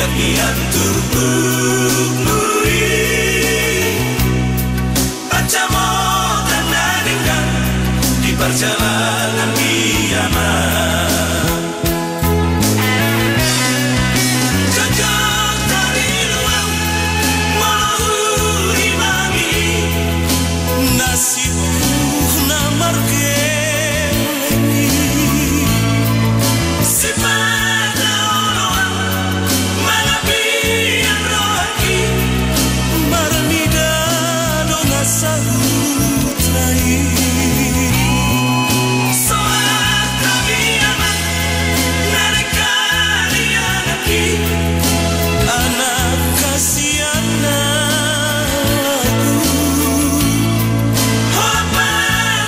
Iat turpuknuri Pancamo dan nadingkan di perjalanan kiamat. Jajak dari luang mau dimangi nasibku na margeni sipada orang malapian rohaki marnida dona sahutai soat kami aman narekali anaki anak kasihan aku hopa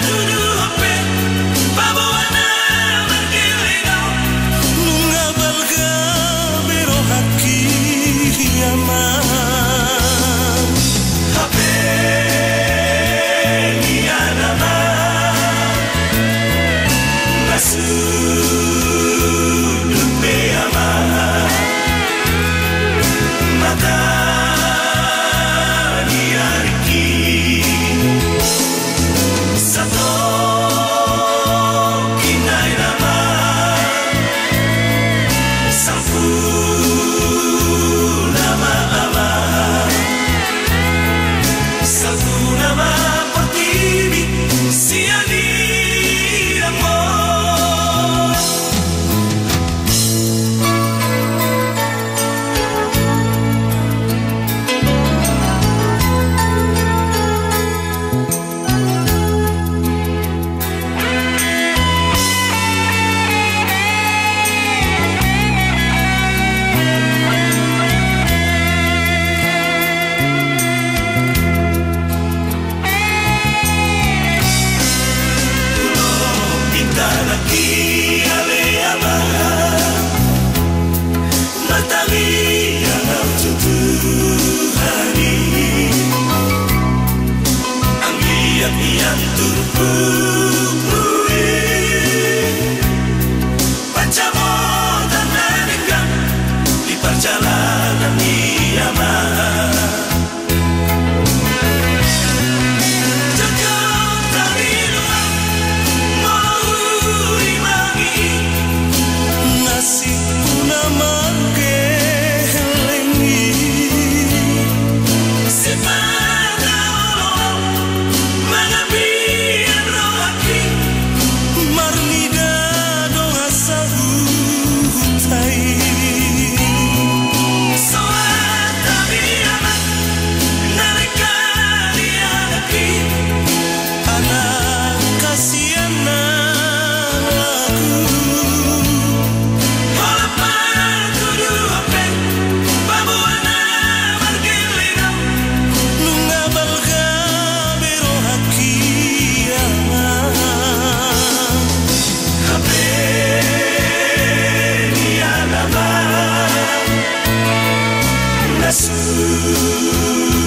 dudu hope pabawana margilinau nunga balga bero haki aman hape ni anama nasudut be aman mata ni ariki sato kinai nama sampu nama ama sampu nama pertiwi siani amor. Iat turpuknuri Pancamo dan nadingkan di perjalanan kiamat. Jajak dari luang mau dimangi nasibku na margelengi sipada orang malapian rohaki marnida doa sahutai soat kami aman narekali anaki anak kasihan aku halapan kudu hope pabuana margilinau nunga balga bero haki aman hape ni anama nasudut